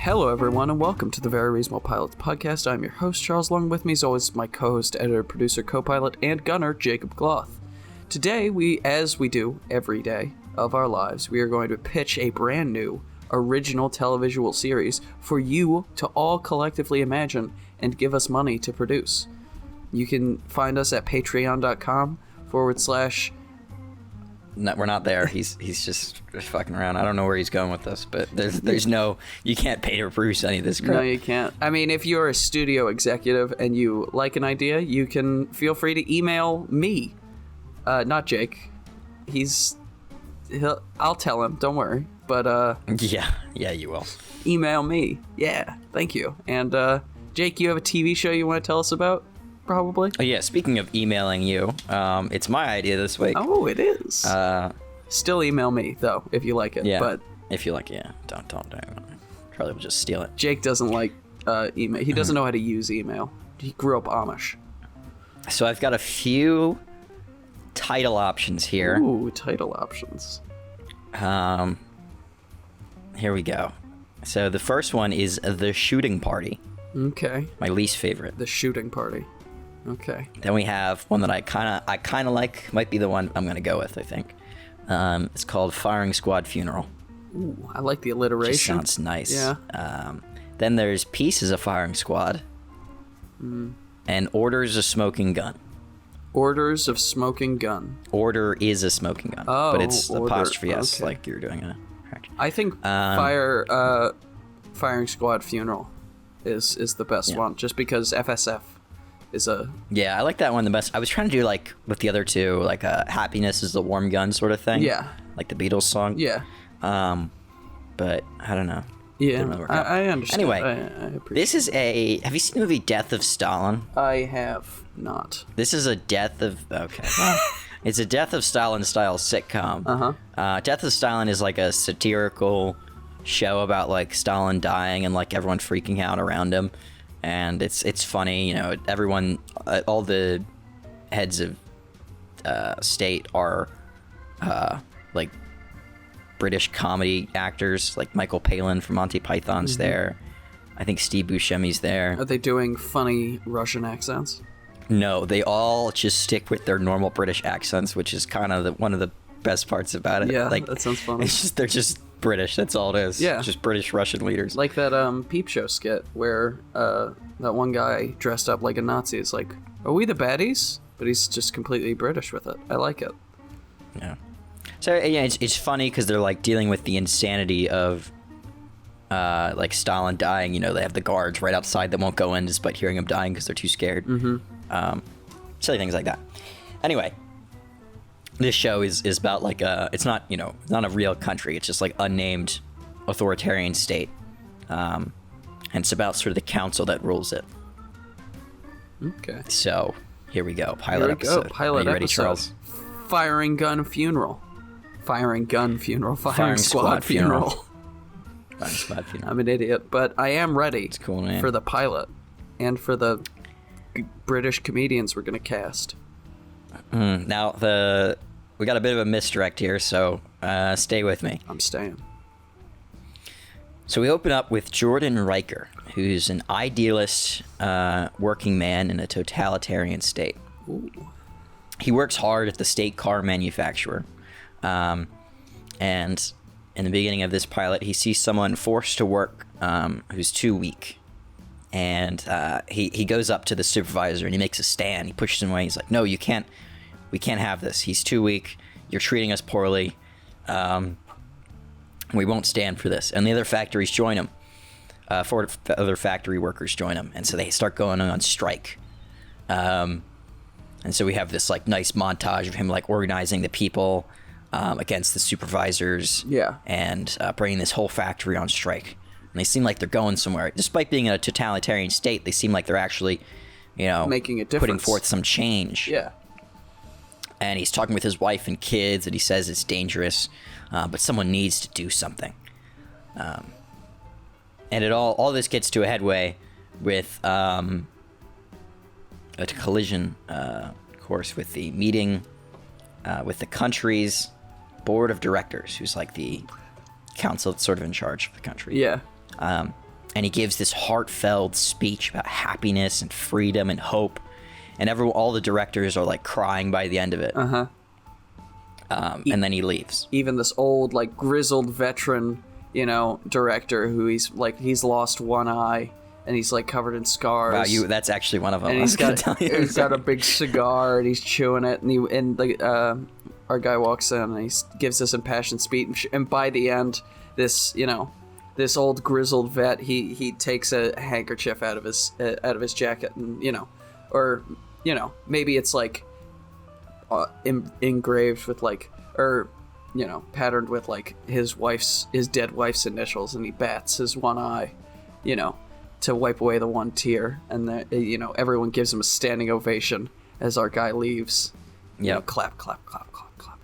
Hello, everyone, and welcome to the Very Reasonable Pilots podcast. I'm your host, Charles. Along with me, as always, my co-host, editor, producer, co-pilot, and gunner, Jacob Gloth. Today, as we do every day of our lives, we are going to pitch a brand new original televisual series for you to all collectively imagine and give us money to produce. You can find us at patreon.com/ No, we're not there. He's just fucking around. I don't know where he's going with this, but there's no, you can't pay to produce any of this crap. No, you can't. I mean, if you're a studio executive and you like an idea, you can feel free to email me, not Jake. I'll tell him. Don't worry. But yeah, you will. Email me. Yeah, thank you. And Jake, you have a TV show you want to tell us about? Probably. Oh yeah, speaking of emailing you, it's my idea this week. Oh, it is. Still email me though if you like it. Yeah. But if you like it, yeah. Don't. Charlie will just steal it. Jake doesn't like email. He doesn't know how to use email. He grew up Amish. So I've got a few title options here. Ooh, title options. Here we go. So the first one is The Shooting Party. Okay. My least favorite. The Shooting Party. Okay. Then we have one that I kind of like. Might be the one I'm gonna go with. I think. It's called Firing Squad Funeral. Ooh, I like the alliteration. Just sounds nice. Yeah. Then there's Pieces of Firing Squad. And Orders of Smoking Gun. Orders of Smoking Gun. Order is a smoking gun. Oh, but it's order. apostrophe S, Okay. like you're doing a. I think Firing Squad Funeral is the best one, just because FSF is a... Yeah, I like that one the best. I was trying to do, like, with the other two, like, Happiness is the Warm Gun sort of thing. Yeah. Like the Beatles song. Yeah. But, I don't know. Yeah, Didn't really work out. I understand. Anyway, I appreciate this is a... Have you seen the movie Death of Stalin? I have not. This is a Death of... Okay. It's a Death of Stalin style sitcom. Uh-huh. Death of Stalin is like a satirical show about like Stalin dying and like everyone freaking out around him, and it's funny. You know, everyone, all the heads of state are like British comedy actors. Like Michael Palin from Monty Python's there. I think Steve Buscemi's there. Are they doing funny Russian accents? No, they all just stick with their normal British accents, which is kind of one of the best parts about it. Yeah, like, that sounds funny. It's just they're just British. That's all it is. Yeah, just British Russian leaders. Like that Peep Show skit where that one guy dressed up like a Nazi is like, "Are we the baddies?" But he's just completely British with it. I like it. Yeah. So yeah, it's funny because they're like dealing with the insanity of like Stalin dying. You know, they have the guards right outside that won't go in despite hearing him dying because they're too scared. Silly things like that. Anyway, this show is about like it's not, you know, not a real country. It's just like unnamed authoritarian state, and it's about sort of the council that rules it. Okay. So here we go. Pilot episode. Pilot Are you ready, episode. Charles? Firing Gun Funeral. Firing Gun Funeral. Firing Squad Funeral. Firing Squad Funeral. I'm an idiot, but I am ready. It's a cool name. For the pilot and for the British comedians we're gonna cast. Now we got a bit of a misdirect here, so stay with me. I'm staying. So we open up with Jordan Riker, who's an idealist working man in a totalitarian state. Ooh. He works hard at the state car manufacturer, and in the beginning of this pilot, he sees someone forced to work who's too weak. And he goes up to the supervisor and he makes a stand. He pushes him away. He's like, "No, we can't have this. He's too weak. You're treating us poorly. We won't stand for this." And the other factories join him. Four other factory workers join him, and so they start going on strike. And so we have this like nice montage of him like organizing the people against the supervisors. Yeah. And bringing this whole factory on strike. And they seem like they're going somewhere. Despite being in a totalitarian state, they seem like they're actually, you know, making a difference, putting forth some change. Yeah. And he's talking with his wife and kids, and he says it's dangerous, but someone needs to do something. And all this gets to a headway with a collision, of course, with the meeting with the country's board of directors, who's like the council that's sort of in charge of the country. Yeah. and he gives this heartfelt speech about happiness and freedom and hope, and all the directors are like crying by the end of it. And then he leaves. Even this old, like, grizzled veteran, director who he's lost one eye and he's like covered in scars. Wow, that's actually one of them. And he's got a big cigar and he's chewing it, and our guy walks in and he gives this impassioned speech, and by the end, this old grizzled vet, he takes a handkerchief out of his jacket, and maybe it's like engraved with like, or patterned with like his dead wife's initials, and he bats his one eye, to wipe away the one tear, and everyone gives him a standing ovation as our guy leaves. Yeah, clap, clap, clap, clap, clap.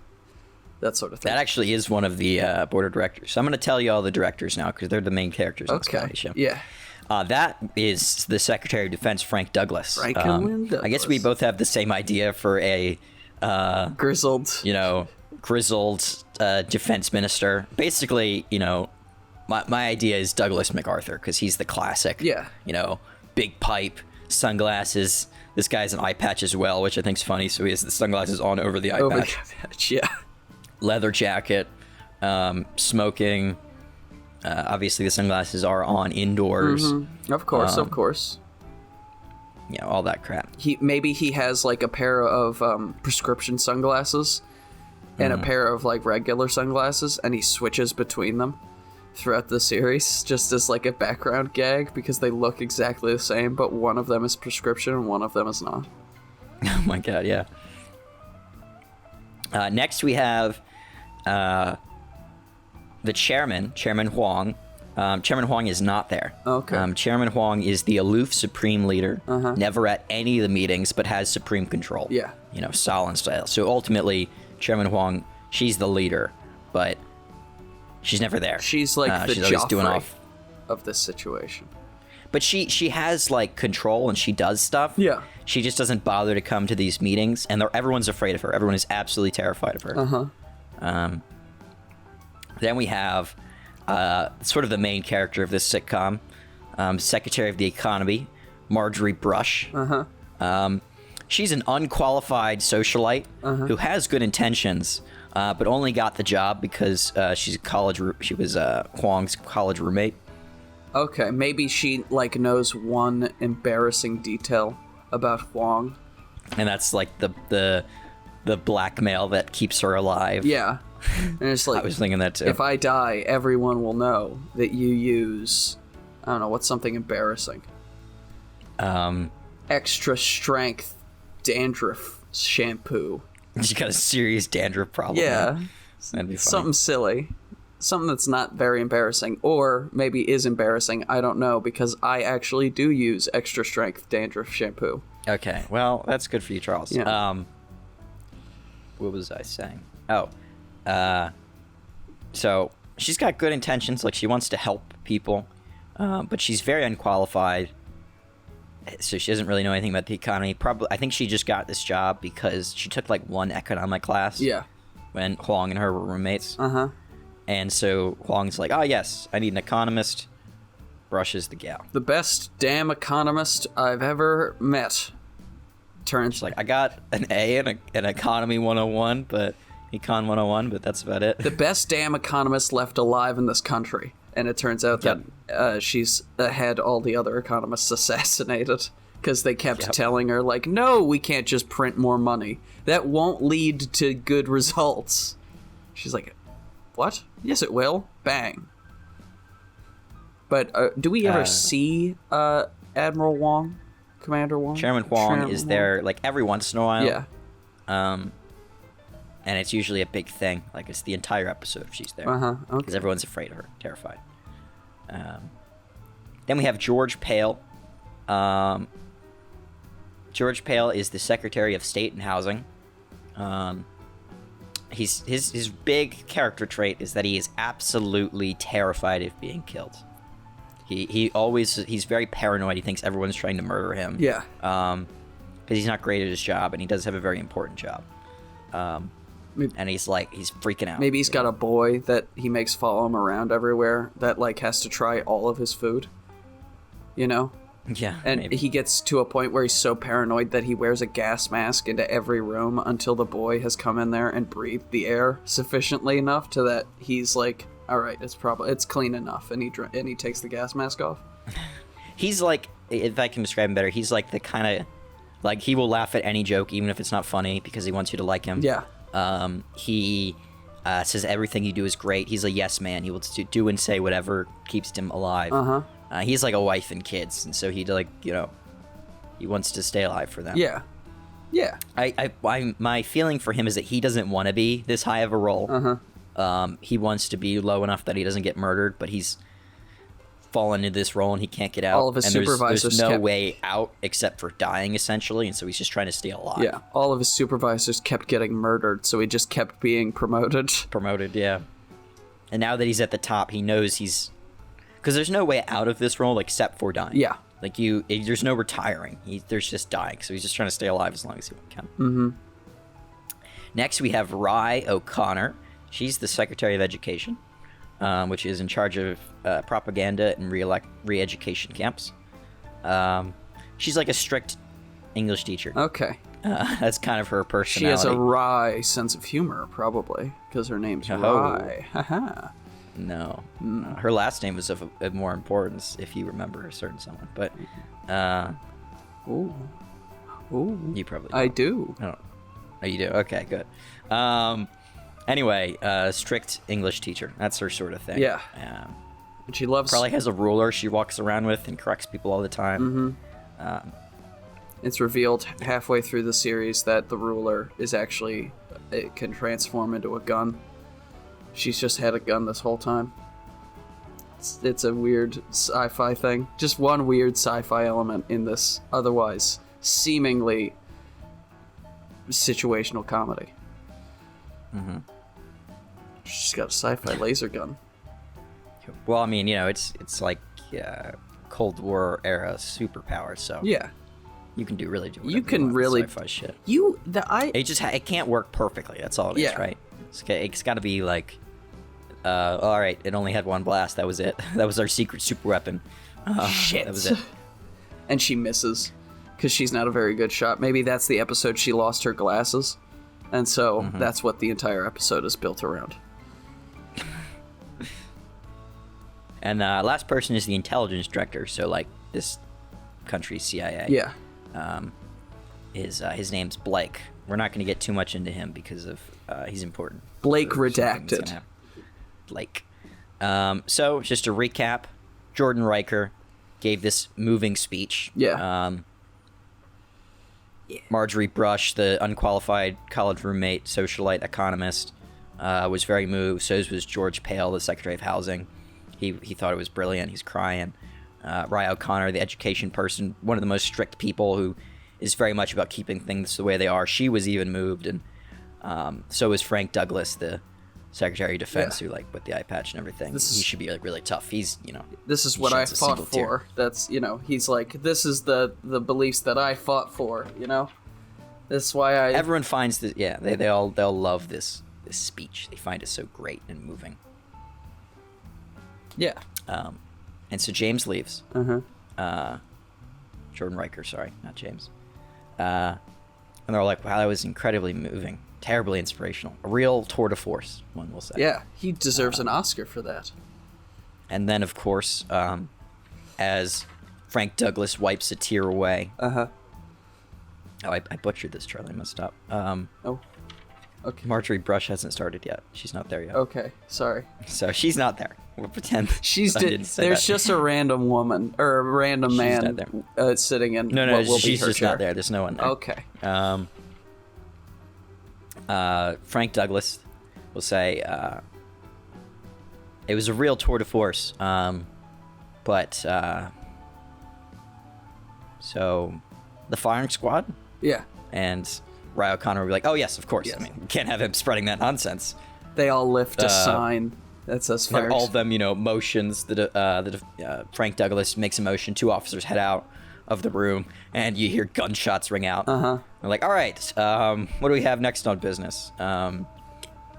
That sort of thing. That actually is one of the board of directors. So I'm going to tell you all the directors now because they're the main characters in this comedy show. Yeah. That is the Secretary of Defense, Frank Douglas. Douglas. I guess we both have the same idea for a grizzled defense minister. Basically, my idea is Douglas MacArthur because he's the classic. Yeah. Big pipe, sunglasses. This guy's an eye patch as well, which I think's funny. So he has the sunglasses on over the eye patch. Yeah. Leather jacket, smoking. Obviously, the sunglasses are on indoors. Mm-hmm. Of course. All that crap. Maybe he has like a pair of prescription sunglasses and a pair of like regular sunglasses, and he switches between them throughout the series just as like a background gag because they look exactly the same, but one of them is prescription and one of them is not. Oh my god, yeah. Next we have the Chairman Huang. Chairman Huang is not there. Okay. Chairman Huang is the aloof supreme leader, never at any of the meetings, but has supreme control. Yeah. Stalin style. So ultimately, Chairman Huang, she's the leader, but she's never there. She's like the she's always doing off of this situation. But she has like control and she does stuff. Yeah. She just doesn't bother to come to these meetings, and everyone's afraid of her. Everyone is absolutely terrified of her. Then we have sort of the main character of this sitcom, Secretary of the Economy, Margaery Brush. She's an unqualified socialite who has good intentions, but only got the job because she was Huang's college roommate. Okay, maybe she like knows one embarrassing detail about Huang, and that's like the blackmail that keeps her alive. Yeah. And it's like, I was thinking that too. If I die, everyone will know that you use, I don't know, what's something embarrassing? Extra strength dandruff shampoo. You got a serious dandruff problem. Yeah. That'd be funny. Something silly. Something that's not very embarrassing, or maybe is embarrassing. I don't know, because I actually do use extra strength dandruff shampoo. Okay, well, that's good for you, Charles. Yeah. What was I saying? Oh. So she's got good intentions, like she wants to help people, but she's very unqualified, so she doesn't really know anything about the economy. I think she just got this job because she took like one economic class. Yeah. When Huang and her were roommates. And so Huang's like, oh yes, I need an economist. Brush is the gal. The best damn economist I've ever met. She's like, I got an A in Economy 101, but Econ 101, but that's about it. The best damn economist left alive in this country. And it turns out that she's had all the other economists assassinated because they kept telling her, like, no, we can't just print more money. That won't lead to good results. She's like, what? Yes, it will. Bang. But do we ever see Admiral Wong? Commander Wong? Chairman Huang is there, like, every once in a while. Yeah. And it's usually a big thing. Like, it's the entire episode if she's there. Okay. Because everyone's afraid of her, terrified. Then we have George Pale. George Pale is the Secretary of State and Housing. His big character trait is that he is absolutely terrified of being killed. He's very paranoid. He thinks everyone's trying to murder him. Yeah. Because he's not great at his job, and he does have a very important job. And he's freaking out. Maybe he's got a boy that he makes follow him around everywhere that like has to try all of his food. you know? Yeah, And maybe. he gets to a point where he's so paranoid that he wears a gas mask into every room until the boy has come in there and breathed the air sufficiently enough to that he's like, all right, it's clean enough, and he takes the gas mask off. He's like, if I can describe him better, he's like the kind of, like, he will laugh at any joke even if it's not funny because he wants you to like him. Yeah. He says everything you do is great. He's a yes man. He will do and say whatever keeps him alive. He's like a wife and kids, and so he he wants to stay alive for them. Yeah. Yeah. My feeling for him is that he doesn't want to be this high of a role. He wants to be low enough that he doesn't get murdered, but he's fallen into this role and he can't get out. All of his supervisors there's no way out except for dying, essentially, and so he's just trying to stay alive. Yeah, all of his supervisors kept getting murdered, so he just kept being promoted. Yeah. And now that he's at the top, he knows because there's no way out of this role except for dying. Yeah. Like, there's no retiring. There's just dying, so he's just trying to stay alive as long as he can. Next, we have Rye O'Connor. She's the Secretary of Education, which is in charge of propaganda and re-education camps. She's like a strict English teacher. Okay. That's kind of her personality. She has a wry sense of humor, probably, because her name's Rye. Haha. No. Her last name was of more importance, if you remember a certain someone. But, Ooh. You probably I do. Oh, you do? Okay, good. Anyway, strict English teacher. That's her sort of thing. Yeah. And she loves... Probably has a ruler she walks around with and corrects people all the time. It's revealed halfway through the series that the ruler is actually... It can transform into a gun. She's just had a gun this whole time. It's a weird sci-fi thing. Just one weird sci-fi element in this otherwise seemingly situational comedy. She's got a sci-fi laser gun. Well, I mean, it's like Cold War era superpower, so yeah, you can really do you can really sci-fi shit. It can't work perfectly. That's all it is, right? It's got to be like, all right, it only had one blast. That was it. That was our secret super weapon. Shit. That was it. And she misses because she's not a very good shot. Maybe that's the episode she lost her glasses, and so that's what the entire episode is built around. And last person is the intelligence director. So, like, this country's CIA. Yeah. His name's Blake. We're not going to get too much into him because of he's important. Blake redacted. Blake. So, just to recap, Jordan Riker gave this moving speech. Yeah. Margaery Brush, the unqualified college roommate, socialite, economist, was very moved. So was George Pale, the Secretary of Housing. He thought it was brilliant. He's crying. Rye O'Connor, the education person, one of the most strict people who is very much about keeping things the way they are. She was even moved, and so was Frank Douglas, the Secretary of Defense, who, like, with the eye patch and everything, he should be, like, really tough. He's, this is what I fought for. That's, he's like, this is the beliefs that I fought for, That's why I... Everyone finds this, they'll love this speech. They find it so great and moving. Yeah. And so James leaves. Jordan Riker, sorry, not James. And they're like, wow, that was incredibly moving. Terribly inspirational. A real tour de force, one will say. Yeah, he deserves an Oscar for that. And then, of course, as Frank Douglas wipes a tear away. Oh, I butchered this, Charlie. I messed up. Okay. Margaery Brush hasn't started yet. She's not there yet. Okay, sorry. So she's not there. We'll pretend. There's just a random woman or a random man sitting in. No, what will she's be her just chair. not there. There's no one there. Okay. Frank Douglas will say it was a real tour de force, but so the firing squad, and Rye O'Connor will be like, oh yes, of course. Yes. I mean, we can't have him spreading that nonsense. They all lift a sign that says fire. All of them, motions. Frank Douglas makes a motion. 2 officers head out of the room, and you hear gunshots ring out. They're like, all right, what do we have next on business?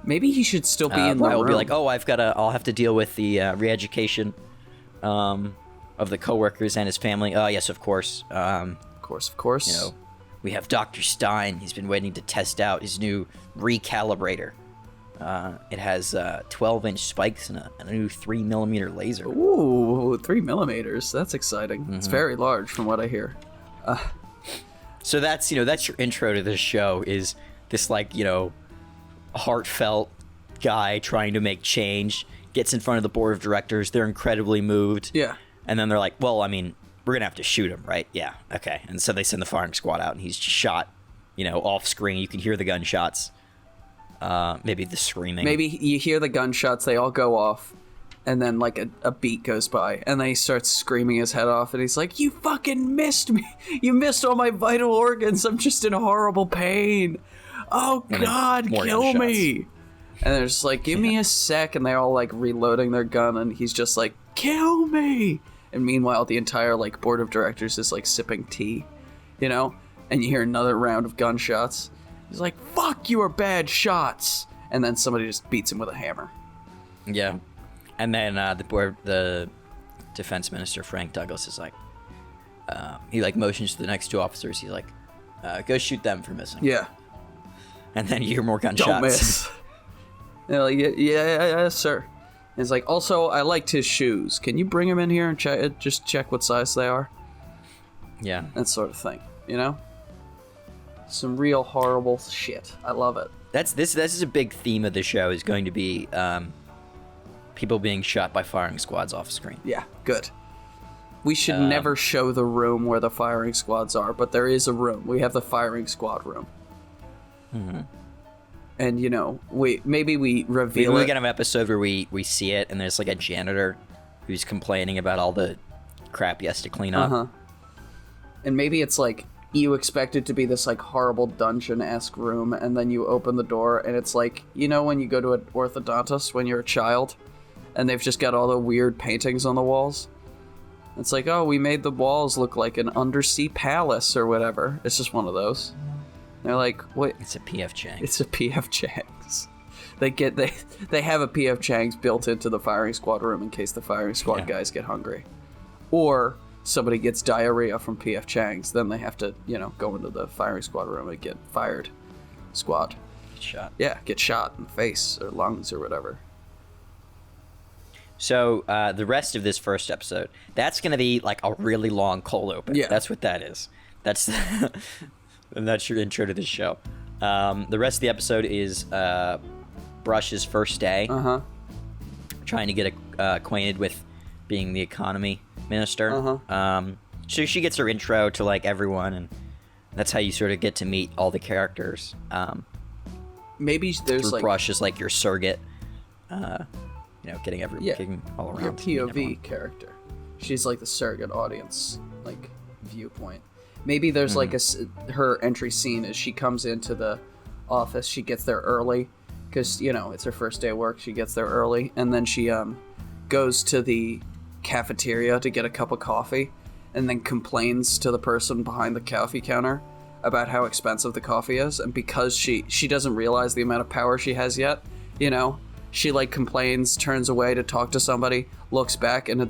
Maybe he should still be in the room. I'll be like, oh, I'll have to deal with the re-education of the coworkers and his family. Oh, yes, of course. Of course. You know, we have Dr. Stein. He's been waiting to test out his new recalibrator. It has 12-inch spikes and a new 3mm laser. Ooh, 3mm. That's exciting. Mm-hmm. It's very large from what I hear. So that's your intro to this show, is this, like, heartfelt guy trying to make change, gets in front of the board of directors. They're incredibly moved. Yeah. And then they're like, well, I mean, we're going to have to shoot him, right? Yeah. Okay. And so they send the firing squad out, and he's shot, off screen. You can hear the gunshots. Maybe the screaming. Maybe you hear the gunshots, they all go off, and then, like, a beat goes by, and then he starts screaming his head off, and he's like, you fucking missed me! You missed all my vital organs! I'm just in horrible pain! Oh, God, kill me! And they're just like, give me a sec, and they're all, like, reloading their gun, and he's just like, kill me! And meanwhile, the entire, like, board of directors is, like, sipping tea, and you hear another round of gunshots. He's like, fuck, you are bad shots! And then somebody just beats him with a hammer. Yeah. And then the defense minister, Frank Douglas, is like, he, like, motions to the next two officers. He's like, go shoot them for missing. Yeah. And then you hear more gunshots. Don't miss. They're like, yeah, sir. And he's like, also, I liked his shoes. Can you bring him in here and just check what size they are? Yeah. That sort of thing, Some real horrible shit. I love it. This is a big theme of the show, is going to be people being shot by firing squads off screen. Yeah, good. We should never show the room where the firing squads are, but there is a room. We have the firing squad room. Mm-hmm. And, we reveal we it. get an episode where we see it, and there's, like, a janitor who's complaining about all the crap he has to clean up. Uh-huh. And maybe it's, like, you expect it to be this, like, horrible dungeon-esque room, and then you open the door, and it's like, when you go to an orthodontist when you're a child, and they've just got all the weird paintings on the walls? It's like, oh, we made the walls look like an undersea palace or whatever. It's just one of those. They're like, what? It's a P.F. Chang's. It's a P.F. Chang's. They have a P.F. Chang's built into the firing squad room in case the firing squad guys get hungry. Or somebody gets diarrhea from P.F. Chang's, then they have to, go into the firing squad room and get fired. Squad. Get shot. Yeah, get shot in the face or lungs or whatever. So the rest of this first episode, that's going to be like a really long cold open. Yeah. That's what that is. And that's your intro to the show. The rest of the episode is Brush's first day. Uh-huh. Trying to get acquainted with being the economy minister. Uh-huh. So she gets her intro to, like, everyone, and that's how you sort of get to meet all the characters. Maybe there's, like... Brush is, like, your surrogate. Getting getting all around. Your POV character. She's like the surrogate audience, like, viewpoint. Maybe there's like her entry scene is she comes into the office, she gets there early, because, it's her first day of work, she gets there early, and then she goes to the cafeteria to get a cup of coffee, and then complains to the person behind the coffee counter about how expensive the coffee is, and because she doesn't realize the amount of power she has yet, she, like, complains, turns away to talk to somebody, looks back, and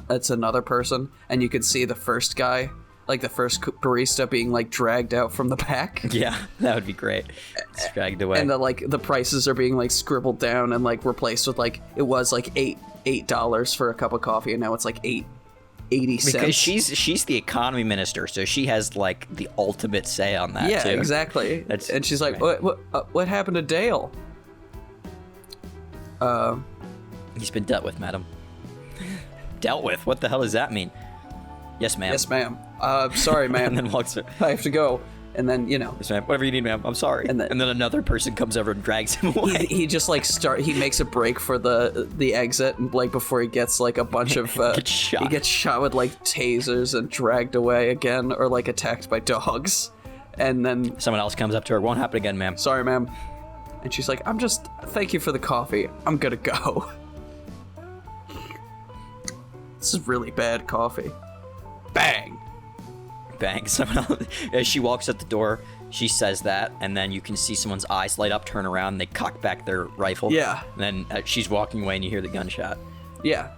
it's another person, and you can see the first guy, like the first barista, being, like, dragged out from the back. Yeah, that would be great. It's dragged away. And the prices are being, like, scribbled down and, like, replaced with, like, it was like $8 for a cup of coffee, and now it's like 80 cents. Because she's the economy minister, so she has, like, the ultimate say on that. Yeah, too. Exactly. And she's like, what happened to Dale? He's been dealt with, madam. Dealt with? What the hell does that mean? Yes, ma'am. Yes, ma'am. Sorry, ma'am. And then walks her. I have to go. And then, Yes, ma'am. Whatever you need, ma'am. I'm sorry. And then another person comes over and drags him away. He just, like, he makes a break for the exit, and, like, before he gets, like, a bunch of... gets shot. He gets shot with, like, tasers and dragged away again, or, like, attacked by dogs. And then... Someone else comes up to her. Won't happen again, ma'am. Sorry, ma'am. And she's like, thank you for the coffee. I'm gonna go. This is really bad coffee. Bang! Bang. Someone else, as she walks out the door, she says that, and then you can see someone's eyes light up, turn around, and they cock back their rifle. Yeah. And then she's walking away, and you hear the gunshot. Yeah.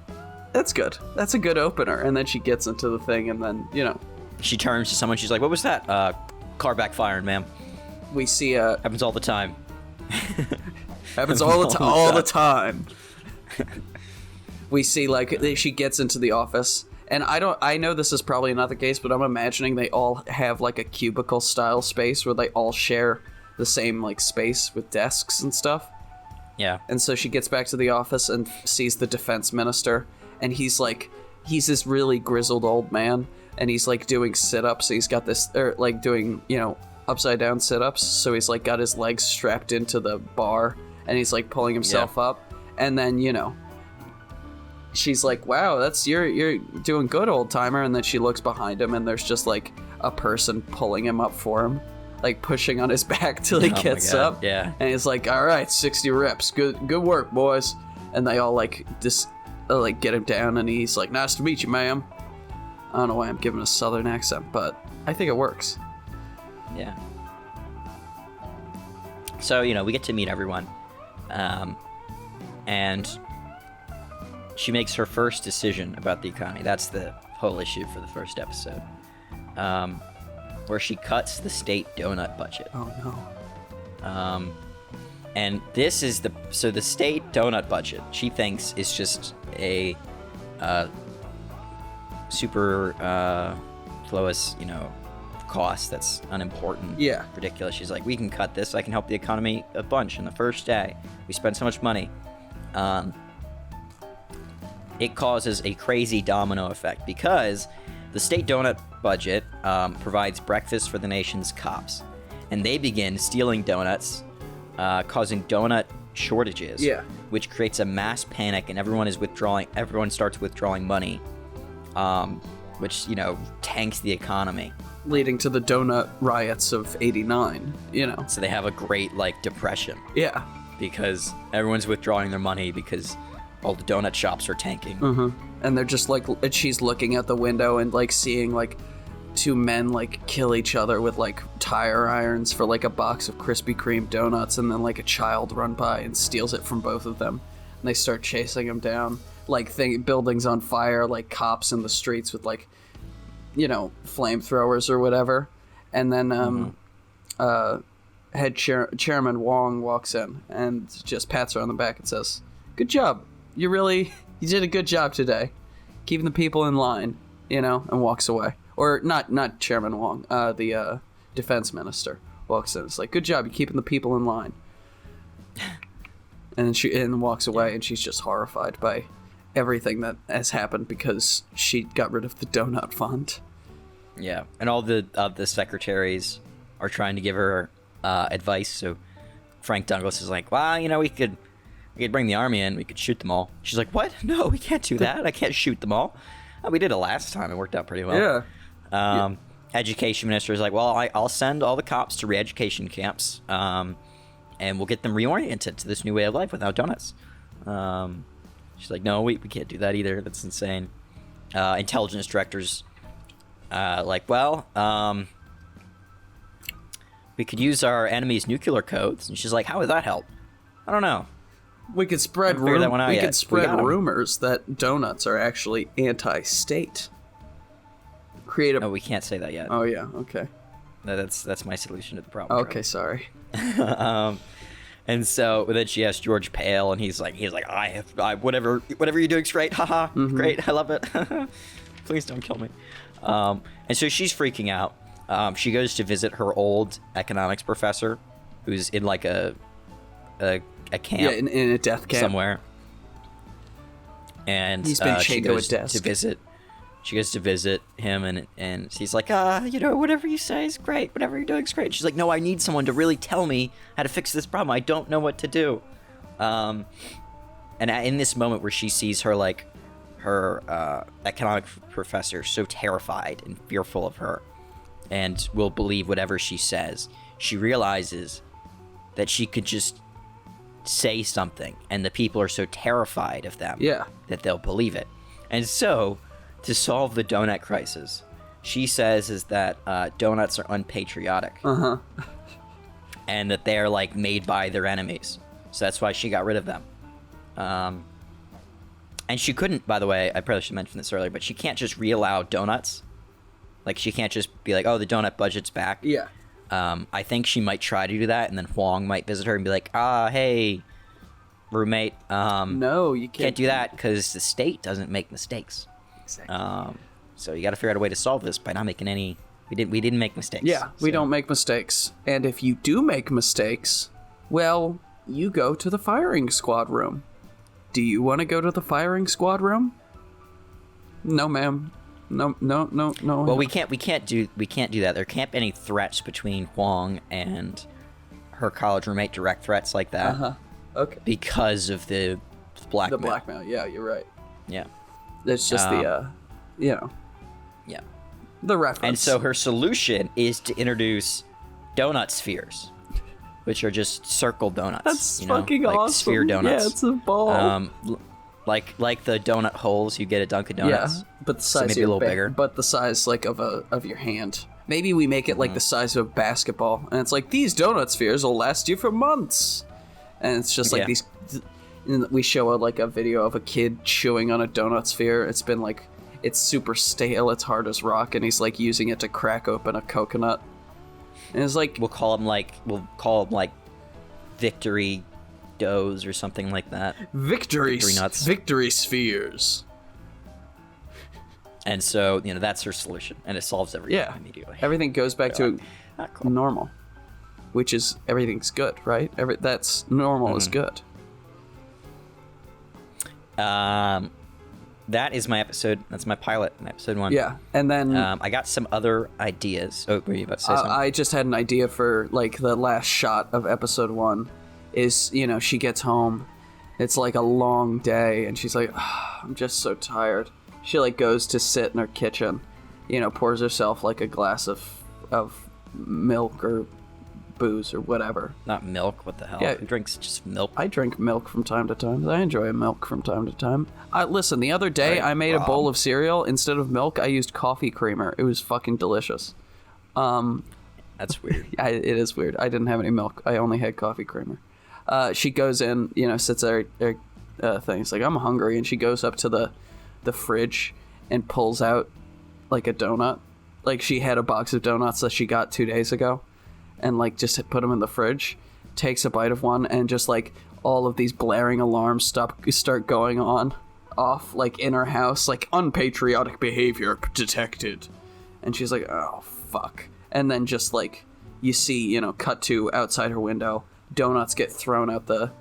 That's good. That's a good opener. And then she gets into the thing, and then, you know. She turns to someone, she's like, what was that? Car backfiring, ma'am. We see happens all the time. Happens all the time. We see, like, she gets into the office, and I know this is probably not the case, but I'm imagining they all have, like, a cubicle-style space where they all share the same, like, space with desks and stuff. Yeah. And so she gets back to the office and sees the defense minister, and he's this really grizzled old man, and he's, like, doing sit-ups. He's got this, doing, you know, upside-down sit-ups, so he's, like, got his legs strapped into the bar, and he's, like, pulling himself up, and then, you know, she's like, wow, you're doing good, old-timer, and then she looks behind him, and there's just, like, a person pulling him up for him, like, pushing on his back till he gets up, and he's like, all right, 60 reps, good work, boys, and they all, like, get him down, and he's like, nice to meet you, ma'am. I don't know why I'm giving a southern accent, but I think it works. Yeah. So, you know, we get to meet everyone. And she makes her first decision about the economy. That's the whole issue for the first episode. Where she cuts the state donut budget. Oh, no. And this is the state donut budget, she thinks, is just a superfluous, you know, cost that's unimportant. Yeah. Ridiculous. She's like, we can cut this. I can help the economy a bunch. In the first day, we spend so much money. It causes a crazy domino effect because the state donut budget provides breakfast for the nation's cops, and they begin stealing donuts, causing donut shortages. Yeah. Which creates a mass panic, and everyone starts withdrawing money, which, you know, tanks the economy. Leading to the donut riots of 89, you know. So they have a great, like, depression. Yeah. Because everyone's withdrawing their money because all the donut shops are tanking. Mm-hmm. And they're just, like, she's looking out the window and, like, seeing, like, two men, like, kill each other with, like, tire irons for, like, a box of Krispy Kreme donuts, and then, like, a child run by and steals it from both of them. And they start chasing them down. Like, buildings on fire, like, cops in the streets with, like, you know, flamethrowers or whatever. And then head Chairman Wong walks in and just pats her on the back and says, good job. You did a good job today. Keeping the people in line, you know, and walks away. Or not Chairman Wong, the defense minister walks in. It's like, good job, you're keeping the people in line. And then she walks away, and she's just horrified by everything that has happened because she got rid of the donut fund. Yeah, and all the secretaries are trying to give her advice. So Frank Douglas is like, well, you know, we could bring the army in, we could shoot them all. She's like, what? No, we can't do that. I can't shoot them all. We did it last time. It worked out pretty well. Yeah. Education minister is like, well, I'll send all the cops to re-education camps, and we'll get them reoriented to this new way of life without donuts. She's like, no, we can't do that either. That's insane. Intelligence directors like, well, we could use our enemy's nuclear codes. And she's like, how would that help? I don't know. We could spread rumors that donuts are actually anti-state. No, we can't say that yet. Oh yeah, okay. That's my solution to the problem. Okay, sorry. And so then she asks George Pale, and he's like, I whatever you're doing's great, haha, great, I love it. Please don't kill me. And so she's freaking out. She goes to visit her old economics professor, who's in like a camp. Yeah, in a death camp somewhere. And he's been chained to a desk. She goes to visit him, and he's like, you know, whatever you say is great. Whatever you're doing is great. She's like, no, I need someone to really tell me how to fix this problem. I don't know what to do. And in this moment where she sees her economic professor so terrified and fearful of her and will believe whatever she says, she realizes that she could just say something, and the people are so terrified of them that they'll believe it. And so, to solve the donut crisis, she says is that donuts are unpatriotic. And that they're, like, made by their enemies. So that's why she got rid of them. And she couldn't, by the way, I probably should mention this earlier, but she can't just re-allow donuts. Like, she can't just be like, oh, the donut budget's back. Yeah. I think she might try to do that, and then Huang might visit her and be like, hey, roommate, no, you can't do that because the state doesn't make mistakes. Exactly. So you got to figure out a way to solve this by not making any. We didn't make mistakes. Yeah, we don't make mistakes. And if you do make mistakes, well, you go to the firing squad room. Do you want to go to the firing squad room? No, ma'am. No. Well, we can't do that. There can't be any threats between Huang and her college roommate. Direct threats like that. Okay. Because of the blackmail. The blackmail. Yeah, you're right. Yeah. It's just the Yeah. the reference. And so her solution is to introduce donut spheres, which are just circle donuts. That's you know? fucking like awesome. Sphere donuts. Yeah, it's a ball. Like the donut holes you get at Dunkin' Donuts. Yeah, but the size so maybe a little bigger. But the size like of your hand. Maybe we make it like the size of a basketball, and it's like these donut spheres will last you for months. And it's just like these. We show like a video of a kid chewing on a donut sphere. It's been like it's super stale. It's hard as rock, and he's like using it to crack open a coconut. And it's like we'll call them like victory doughs or something like that. Victory nuts. Victory spheres. And so, that's her solution, and it solves everything immediately. Everything goes back to cool. normal, which is everything's good, right? That's normal is good. That is my episode. That's my pilot in episode 1. Yeah, and then I got some other ideas. Oh, were you about to say something? I just had an idea for like the last shot of episode 1. Is she gets home, it's like a long day, and she's like, I'm just so tired. She like goes to sit in her kitchen, pours herself like a glass of milk or booze or whatever. Not milk. What the hell? Yeah. Who drinks just milk? I drink milk from time to time. I enjoy milk from time to time. Listen, the other day I made a bowl of cereal. Instead of milk, I used coffee creamer. It was fucking delicious. That's weird. It is weird. I didn't have any milk. I only had coffee creamer. She goes in, sits there, things like, I'm hungry, and she goes up to the fridge and pulls out like a donut. Like she had a box of donuts that she got 2 days ago, and like just put them in the fridge, takes a bite of one, and just like all of these blaring alarms start going off like in her house, like unpatriotic behavior detected. And she's like, oh fuck. And then just like you see, cut to outside her window, donuts get thrown out the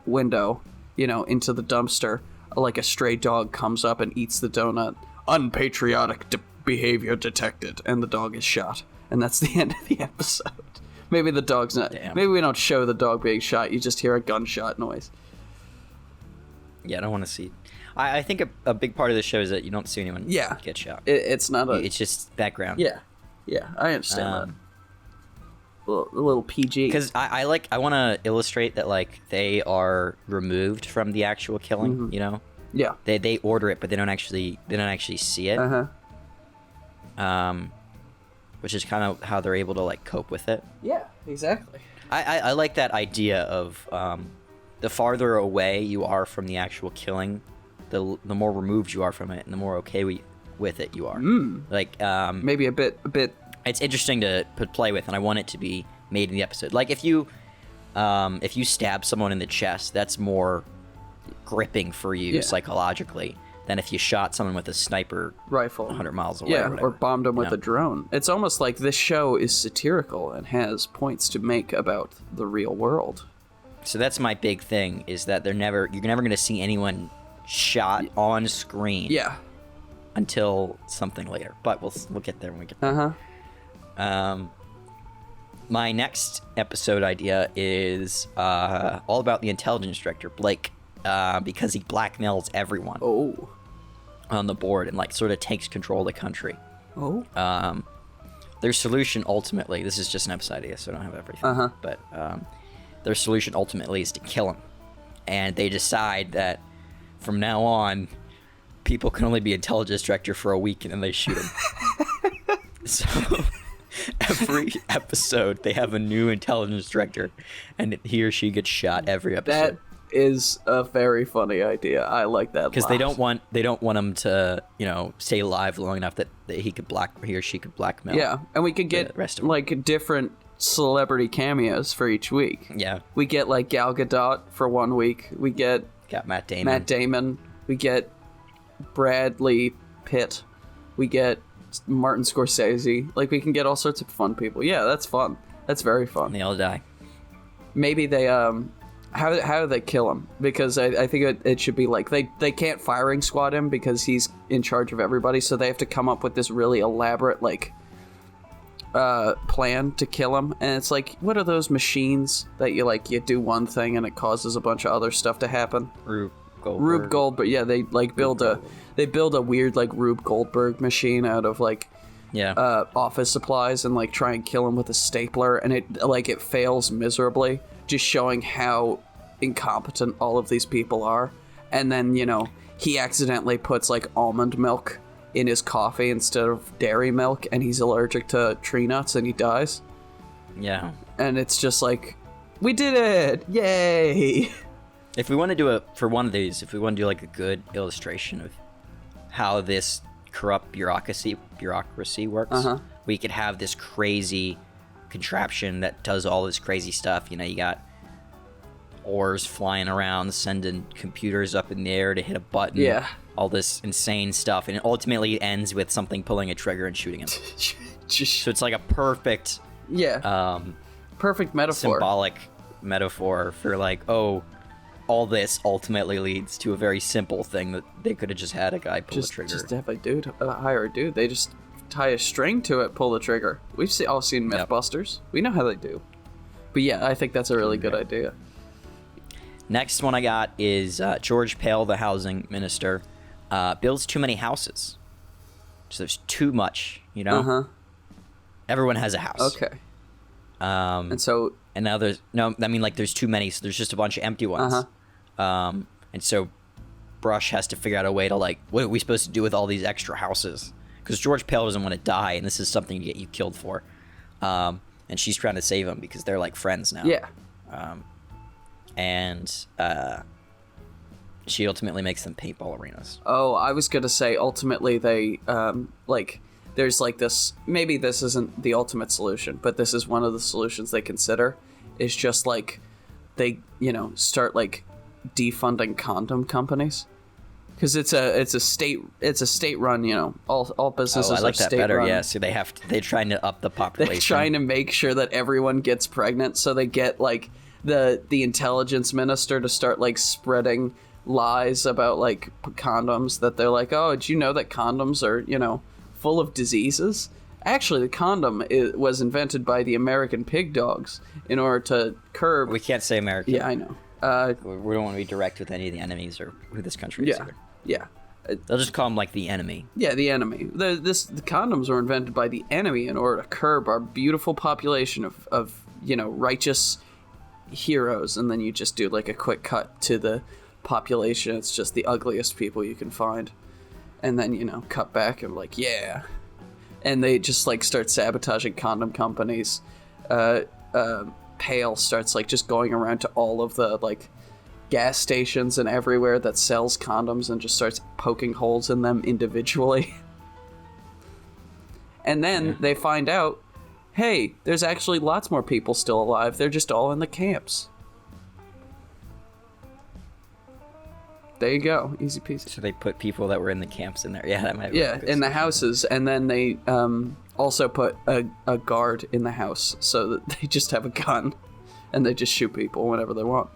window, into the dumpster. Like a stray dog comes up and eats the donut. Unpatriotic behavior detected, and the dog is shot. And that's the end of the episode. Maybe the dog's not. Damn. Maybe we don't show the dog being shot. You just hear a gunshot noise. Yeah, I don't want to see. I think a big part of the show is that you don't see anyone get shot. It's not a. It's just background. Yeah, I understand that. A little PG. Because I want to illustrate that like they are removed from the actual killing. Yeah. They order it, but they don't actually see it. Which is kind of how they're able to like cope with it. Yeah, exactly. I like that idea of the farther away you are from the actual killing, the more removed you are from it, and the more okay with it you are. Like maybe a bit. It's interesting to play with, and I want it to be made in the episode. Like if you stab someone in the chest, that's more gripping for you psychologically than if you shot someone with a sniper rifle 100 miles away. Yeah, or bombed them with a drone. It's almost like this show is satirical and has points to make about the real world. So that's my big thing, is that you're never going to see anyone shot on screen. Yeah. Until something later, but we'll get there when we get there. My next episode idea is all about the intelligence director, Blake, because he blackmails everyone on the board and like sort of takes control of the country. Their solution ultimately, this is just an episode idea, so I don't have everything, but their solution ultimately is to kill him. And they decide that from now on, people can only be intelligence director for a week, and then they shoot him. So every episode they have a new intelligence director, and he or she gets shot every episode. is a very funny idea. I like that because they don't want him to stay alive long enough that he or she could blackmail. Yeah, and we could get like different celebrity cameos for each week. Yeah, we get like Gal Gadot for 1 week. We got Matt Damon. We get Bradley Pitt. We get Martin Scorsese. Like, we can get all sorts of fun people. Yeah, that's fun. That's very fun. And they all die. Maybe they how do they kill him? Because I think it should be like they can't firing squad him because he's in charge of everybody, so they have to come up with this really elaborate like plan to kill him. And it's like, what are those machines that you do one thing and it causes a bunch of other stuff to happen? Rube Goldberg. Yeah, they like build a weird like Rube Goldberg machine out of like office supplies and like try and kill him with a stapler, and it fails miserably, just showing how incompetent all of these people are. And then he accidentally puts like almond milk in his coffee instead of dairy milk, and he's allergic to tree nuts and he dies. Yeah. And it's just like, we did it! Yay! If we want to do like a good illustration of how this corrupt bureaucracy works, we could have this crazy contraption that does all this crazy stuff. You got oars flying around, sending computers up in the air to hit a button. Yeah. All this insane stuff, and it ultimately ends with something pulling a trigger and shooting him. So it's like a perfect, perfect metaphor, symbolic metaphor for like, all this ultimately leads to a very simple thing that they could have just had a guy pull the trigger. Just have hire a dude. They just tie a string to it, pull the trigger. We've all seen Mythbusters. We know how they do. But yeah, I think that's a really good idea. Next one I got is George Pale, the housing minister, builds too many houses. So there's too much, Everyone has a house. Okay. And now there's there's too many, so there's just a bunch of empty ones. And so Brush has to figure out a way to like, what are we supposed to do with all these extra houses? Because George Pale doesn't want to die, and this is something to get you killed for. And she's trying to save him because they're like friends now. Yeah. And she ultimately makes them paintball arenas. Oh, I was gonna say ultimately they there's like this, maybe this isn't the ultimate solution, but this is one of the solutions they consider, is just like they start like defunding condom companies, because it's a state run, all businesses I like are that state better. run. Yeah, so they're trying to up the population. They're trying to make sure that everyone gets pregnant, so they get like the intelligence minister to start like spreading lies about like condoms, that they're like, oh, did you know that condoms are full of diseases? Actually, the condom was invented by the American pig dogs in order to curb. We can't say American. Yeah, I know. We don't want to be direct with any of the enemies or who this country is either. Yeah. They'll just call them like the enemy. Yeah, the enemy. The condoms were invented by the enemy in order to curb our beautiful population of righteous heroes, and then you just do like a quick cut to the population. It's just the ugliest people you can find, and then cut back and like, yeah, and they just like start sabotaging condom companies. Pale starts like just going around to all of the like gas stations and everywhere that sells condoms and just starts poking holes in them individually. And then they find out, hey, there's actually lots more people still alive. They're just all in the camps. There you go. Easy peasy. So they put people that were in the camps in there. Yeah, that might be in the houses. And then they also put a guard in the house so that they just have a gun and they just shoot people whenever they want.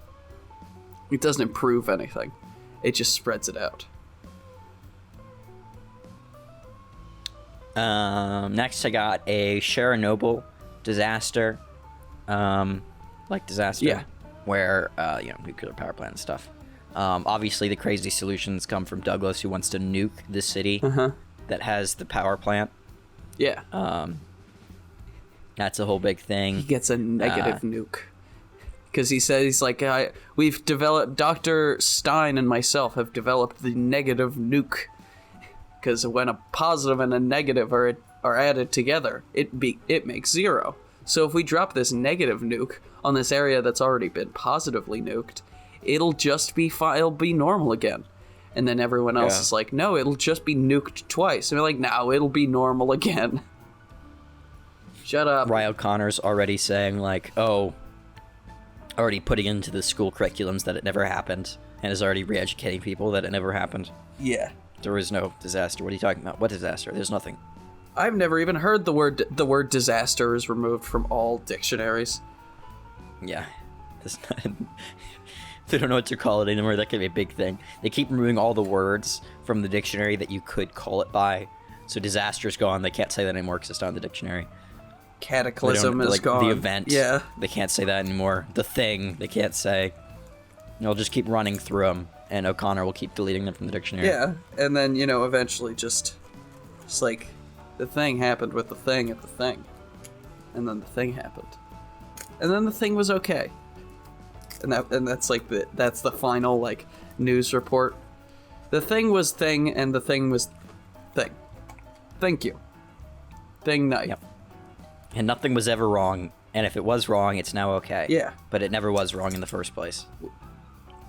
It doesn't improve anything. It just spreads it out. Next I got a Chernobyl disaster. Disaster. Where, nuclear power plant and stuff. Obviously the crazy solutions come from Douglas, who wants to nuke the city that has the power plant. Yeah. That's a whole big thing. He gets a negative nuke. Because he says, he's like, we've developed, Dr. Stein and myself have developed the negative nuke. Because when a positive and a negative are added together, it makes zero. So if we drop this negative nuke on this area that's already been positively nuked, it'll just be fine, it'll be normal again. And then everyone else is like, no, it'll just be nuked twice. And they're like, no, it'll be normal again. Shut up. Ryle Connor's already saying, like, already putting into the school curriculums that it never happened, and is already re-educating people that it never happened. Yeah. There is no disaster. What are you talking about? What disaster? There's nothing. I've never even heard the word disaster is removed from all dictionaries. Yeah. They don't know what to call it anymore. That could be a big thing. They keep removing all the words from the dictionary that you could call it by. So disaster's gone. They can't say that anymore because it's not in the dictionary. Cataclysm is gone. The event. Yeah. They can't say that anymore. The thing, they can't say. They'll just keep running through them, and O'Connor will keep deleting them from the dictionary. Yeah, and then, eventually just like, the thing happened with the thing at the thing. And then the thing happened. And then the thing was okay. And that's like that's the final, like, news report. The thing was thing, and the thing was thing. Thank you. Thing night. Yep. And nothing was ever wrong, and if it was wrong, it's now okay. Yeah. But it never was wrong in the first place. It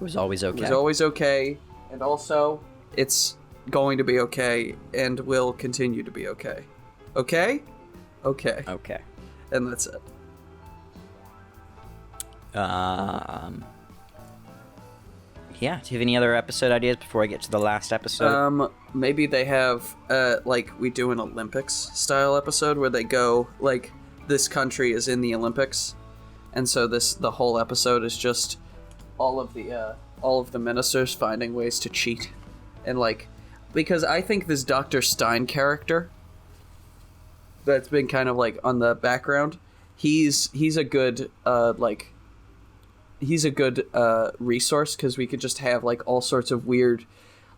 was always okay. It was always okay, and also, it's going to be okay, and will continue to be okay. Okay? Okay. Okay. And that's it. Yeah, do you have any other episode ideas before I get to the last episode? Maybe they have, like, we do an Olympics-style episode where they go, like, this country is in the Olympics, and so the whole episode is just all of the ministers finding ways to cheat. And, like, because I think this Dr. Stein character that's been kind of, like, on the background, he's a good, he's a good resource, because we could just have, like, all sorts of weird,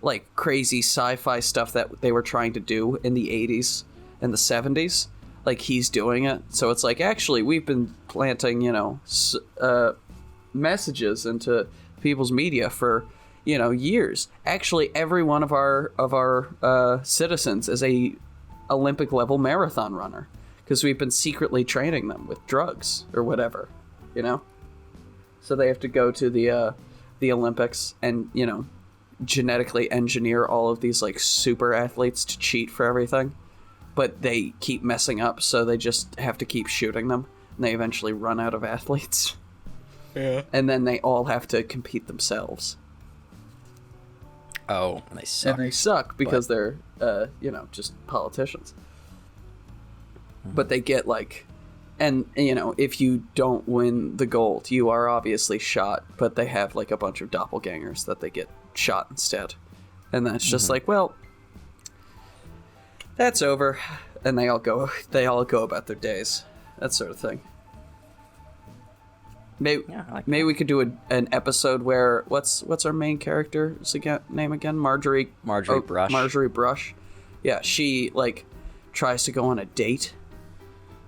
like, crazy sci-fi stuff that they were trying to do in the 80s and the 70s. Like, he's doing it. So it's like, actually, we've been planting, messages into people's media for, years. Actually, every one of our citizens is a Olympic-level marathon runner, because we've been secretly training them with drugs or whatever, So they have to go to the Olympics and, genetically engineer all of these, like, super athletes to cheat for everything. But they keep messing up, so they just have to keep shooting them. And they eventually run out of athletes. Yeah. And then they all have to compete themselves. Oh, and they suck. And they suck because they're, just politicians. Mm-hmm. But they get, like... And, if you don't win the gold, you are obviously shot, but they have, like, a bunch of doppelgangers that they get shot instead. And that's just like, well, that's over. And they all go about their days. That sort of thing. Maybe we could do an episode where, what's our main character's name again? Margaery Brush. Margaery Brush. Yeah, she, like, tries to go on a date.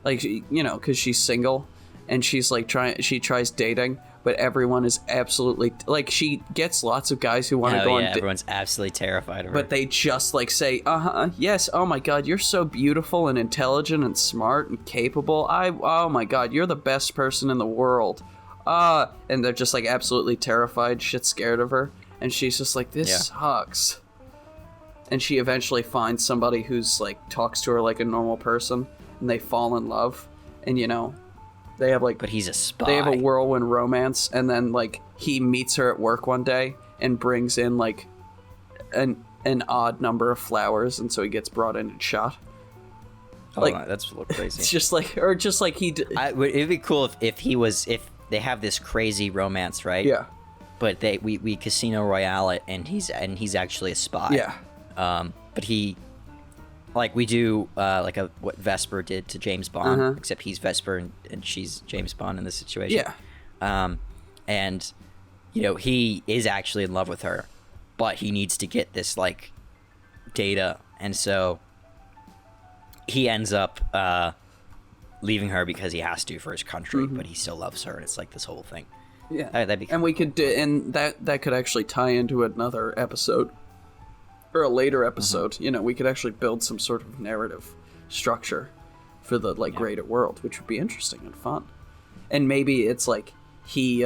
Like, because she's single, and she's, like, she tries dating, but everyone is absolutely, like, she gets lots of guys who want to go on everyone's absolutely terrified of her. But they just, like, say, yes, oh my god, you're so beautiful and intelligent and smart and capable. Oh my god, you're the best person in the world. And they're just, like, absolutely terrified, shit scared of her. And she's just like, this sucks. And she eventually finds somebody who's, like, talks to her like a normal person. And they fall in love, and they have, like... But he's a spy. They have a whirlwind romance, and then, like, he meets her at work one day and brings in, like, an odd number of flowers, and so he gets brought in and shot. Oh, like, that's a little crazy. It's just like... Or just like he... It'd be cool if they have this crazy romance, right? Yeah. But we Casino Royale it, and he's actually a spy. Yeah. But he... Like we do, what Vesper did to James Bond, except he's Vesper and she's James Bond in this situation. Yeah. And, he is actually in love with her, but he needs to get this, like, data. And so he ends up leaving her because he has to for his country, but he still loves her. And it's like this whole thing. Yeah. That'd be cool. And we could and that could actually tie into another episode. Or a later episode, we could actually build some sort of narrative structure for the, like, greater world, which would be interesting and fun. And maybe it's like he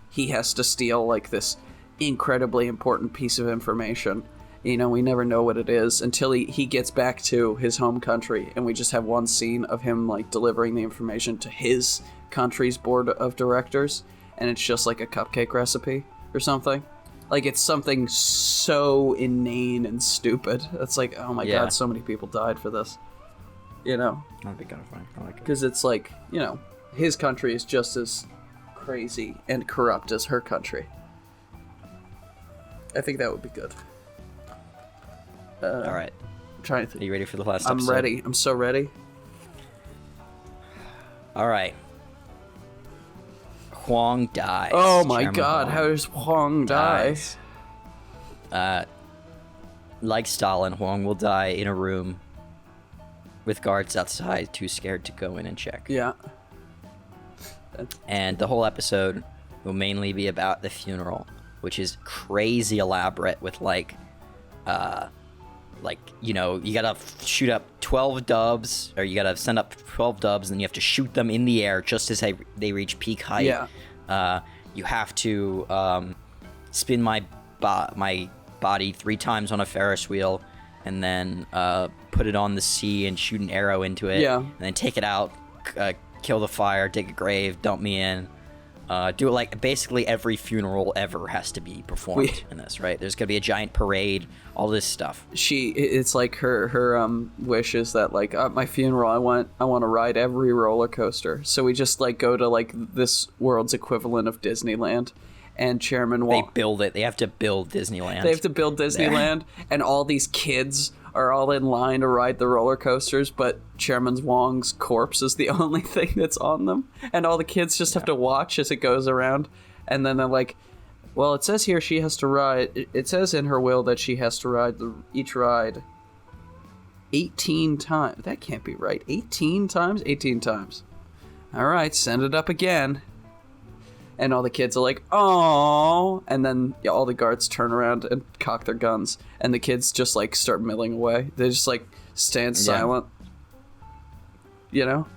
he has to steal like this incredibly important piece of information. You know, we never know what it is until he gets back to his home country, and we just have one scene of him like delivering the information to his country's board of directors, and it's just like a cupcake recipe or something. Like, it's something so inane and stupid. It's like, oh my god, so many people died for this. You know? That'd be kind of funny. I like it. Because it's like, you know, his country is just as crazy and corrupt as her country. I think that would be good. All right. I'm trying to think. Are you ready for the last episode? I'm ready. I'm so ready. All right. Huang dies. Oh my Chairman god, Huang how does Huang die? Like Stalin, Huang will die in a room with guards outside, too scared to go in and check. Yeah. And the whole episode will mainly be about the funeral, which is crazy elaborate with you know, you gotta shoot up 12 doves, or you gotta send up 12 doves, and then you have to shoot them in the air just as they reach peak height. Yeah. You have to spin my body 3 times on a Ferris wheel, and then put it on the sea and shoot an arrow into it. Yeah. And then take it out, kill the fire, dig a grave, dump me in. Do it like basically every funeral ever has to be performed in this, right? There's gonna be a giant parade, all this stuff. It's like her wish is that like at my funeral I want to ride every roller coaster. So we just like go to like this world's equivalent of Disneyland, and Chairman Wong. They build it. They have to build Disneyland. They have to build Disneyland, and all these kids are all in line to ride the roller coasters, but Chairman Wong's corpse is the only thing that's on them, and all the kids just have to watch as it goes around. And then they're like, well, it says here she has to ride, it says in her will that she has to ride each ride 18 times. That can't be right. 18 times? 18 times. All right, send it up again. And all the kids are like, oh, and then all the guards turn around and cock their guns, and the kids just like start milling away. They just like stand silent, you know.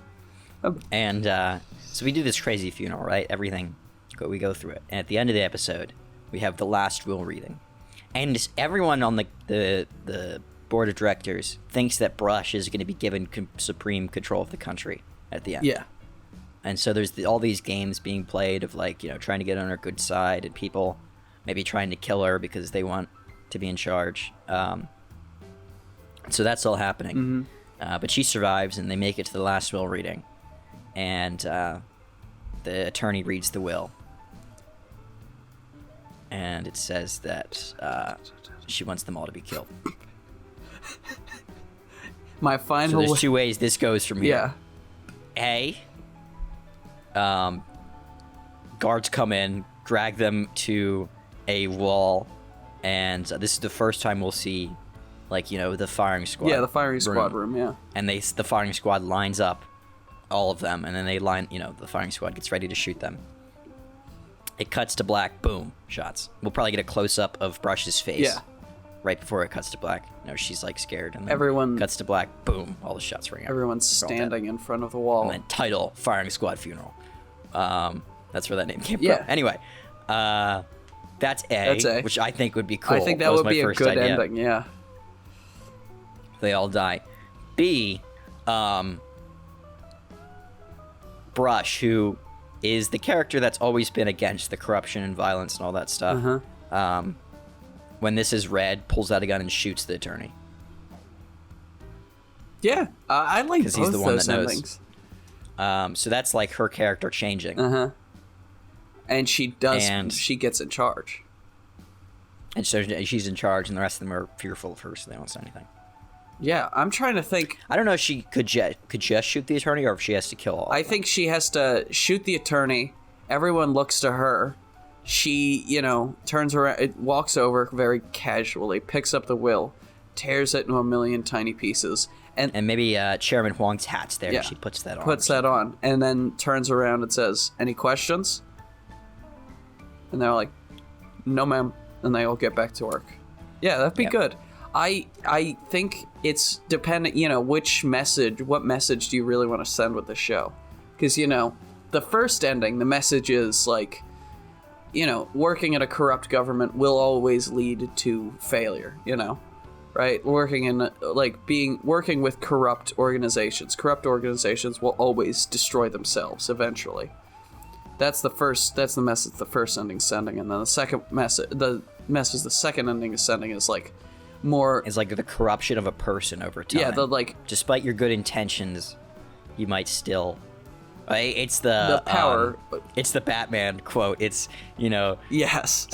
And so we do this crazy funeral, right? Everything, we go through it, and at the end of the episode, we have the last will reading, and everyone on the board of directors thinks that Brush is going to be given supreme control of the country at the end. Yeah. And so there's all these games being played of like, you know, trying to get on her good side, and people maybe trying to kill her because they want to be in charge. So that's all happening. Mm-hmm. But she survives, and they make it to the last will reading. And the attorney reads the will. And it says that she wants them all to be killed. My final... So there's 2 ways this goes from here. Yeah. Guards come in, drag them to a wall, and this is the first time we'll see, like, you know, the firing squad. Yeah, the firing squad room, yeah. And the firing squad lines up, all of them, and then the firing squad gets ready to shoot them. It cuts to black, boom, shots. We'll probably get a close-up of Brush's face. Yeah. Right before it cuts to black. No, she's like scared, and then everyone cuts to black, boom, all the shots ring out. Everyone's standing in front of the wall. And then title, firing squad funeral. That's where that name came Yeah. from. Anyway, that's A, which I think would be cool. I think that would be a good idea. ending, yeah. They all die. B, Brush, who is the character that's always been against the corruption and violence and all that stuff, when this is read, pulls out a gun and shoots the attorney. Yeah, I like both he's the one those that knows. endings. So that's like her character changing. And she gets in charge. And so she's in charge, and the rest of them are fearful of her, so they don't say anything. Yeah, I'm trying to think. I don't know if she could just shoot the attorney, or if she has to kill all. I think she has to shoot the attorney. Everyone looks to her. She, you know, turns around, walks over very casually, picks up the will, tears it into a million tiny pieces, and maybe Chairman Huang's hat's there. Yeah, she puts that on. Puts that on, and then turns around and says, "Any questions?" And they're like, "No, ma'am," and they all get back to work. Yeah, that'd be good. I think it's dependent, you know, what message do you really want to send with the show? Because, you know, the first ending, the message is like, working in a corrupt government will always lead to failure, right? Working with corrupt organizations. Corrupt organizations will always destroy themselves eventually. That's the message the first ending's sending, and then the second message the second ending is sending is like more... It's like the corruption of a person over time. Yeah, despite your good intentions, you might still... It's the power. It's the Batman quote. It's, Yes.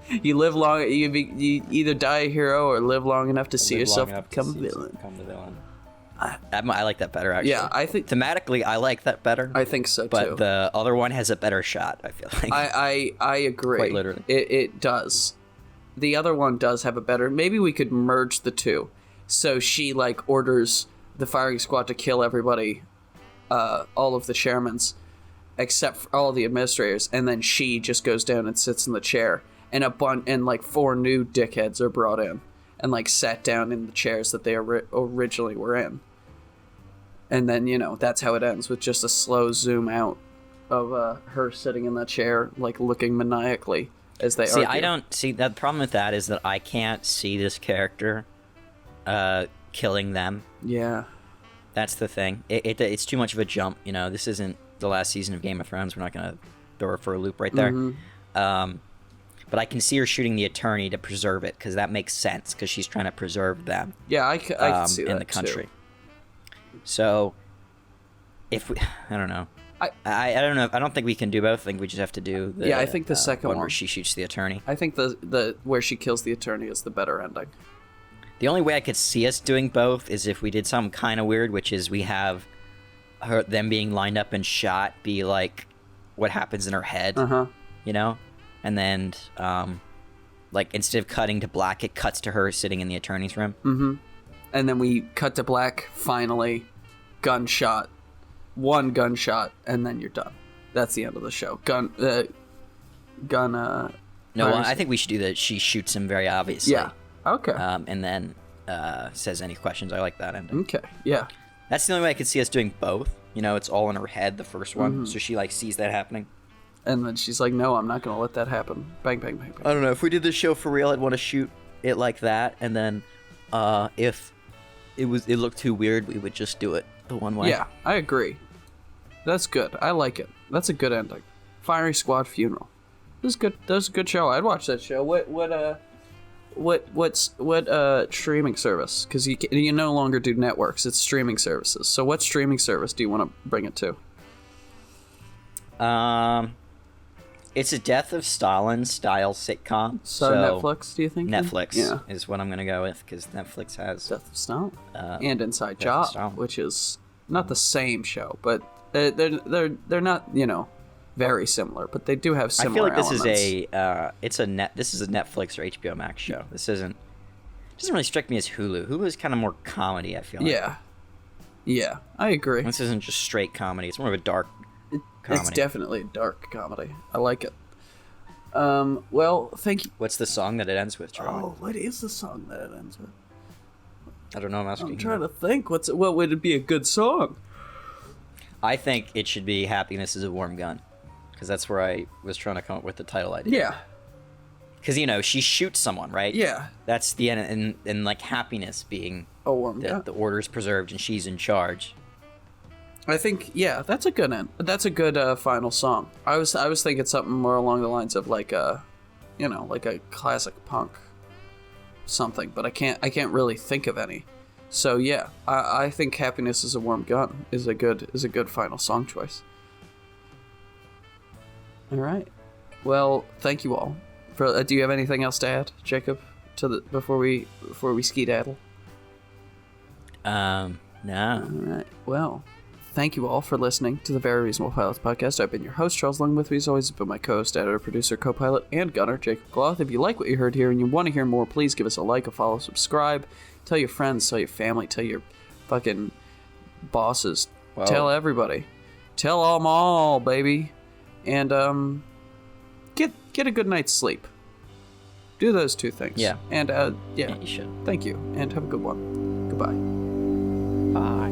You live long... You either die a hero or live long enough to see yourself become a villain. I like that better, actually. Yeah, I think... Thematically, I like that better. I think so, too. But the other one has a better shot, I feel like. I agree. Quite literally. It does. The other one does have a better... Maybe we could merge the two. So she, orders the firing squad to kill everybody, all of the chairmans, except for all the administrators, and then she just goes down and sits in the chair, and 4 new dickheads are brought in, and, sat down in the chairs that they originally were in. And then, that's how it ends, with just a slow zoom out of her sitting in that chair, looking maniacally as they argue. I don't see... The problem with that is that I can't see this character killing them. Yeah. That's the thing. It's too much of a jump, This isn't the last season of Game of Thrones. We're not going to throw her for a loop right there. Mm-hmm. But I can see her shooting the attorney to preserve it, because that makes sense, because she's trying to preserve them. Yeah, I can see that, in the country. Too. So, if we... I don't know. I don't know. I don't think we can do both. I think we just have to do the... Yeah, I think the second one where she shoots the attorney. I think the where she kills the attorney is the better ending. The only way I could see us doing both is if we did something kind of weird, which is we have them being lined up and shot be like what happens in her head, and then instead of cutting to black, it cuts to her sitting in the attorney's room. Mm-hmm. And then we cut to black, finally, one gunshot, and then you're done. That's the end of the show. No, I think we should do that. She shoots him very obviously. Yeah. Okay. And then says any questions. I like that ending. Okay. Yeah. That's the only way I could see us doing both. It's all in her head, the first one. So she sees that happening. And then she's like, no, I'm not going to let that happen. Bang, bang, bang, bang. I don't know. If we did this show for real, I'd want to shoot it like that. And then if it looked too weird, we would just do it the one way. Yeah, I agree. That's good. I like it. That's a good ending. Firing Squad Funeral. This is good. That's a good show. I'd watch that show. What streaming service? Because you no longer do networks. It's streaming services. So what streaming service do you want to bring it to? It's a Death of Stalin style sitcom. So Netflix, do you think? Netflix is what I'm going to go with, because Netflix has Death of Stalin and Inside Job, which is not the same show, but they're not very similar, but they do have similar elements. I feel like this is a Netflix or HBO Max show. This doesn't really strike me as Hulu. Hulu is kind of more comedy, I feel like. Yeah, I agree. This isn't just straight comedy. It's more of a dark comedy. It's definitely a dark comedy. I like it. Well, thank you. What's the song that it ends with, Charlie? Oh, what is the song that it ends with? I don't know. I'm trying to think. What would it be a good song? I think it should be "Happiness is a Warm Gun," because that's where I was trying to come up with the title idea. Yeah. Because she shoots someone, right? Yeah. That's the end, and happiness being a warm gun. The order's preserved and she's in charge. I think that's a good end. That's a good final song. I was thinking something more along the lines of like a classic punk something, but I can't really think of any. So yeah, I think "Happiness is a Warm Gun" is a good final song choice. All right. Well, thank you all. Do you have anything else to add, Jacob, before we skedaddle? No. All right. Well, thank you all for listening to the Very Reasonable Pilots podcast. I've been your host, Charles Long. With me as always has been my co-host, editor, producer, co-pilot, and gunner, Jacob Gloth. If you like what you heard here and you want to hear more, please give us a like, a follow, subscribe. Tell your friends, tell your family, tell your fucking bosses. Whoa. Tell everybody. Tell them all, baby. And get a good night's sleep. Do those two things. Yeah. And yeah, you should. Thank you, and have a good one. Goodbye. Bye.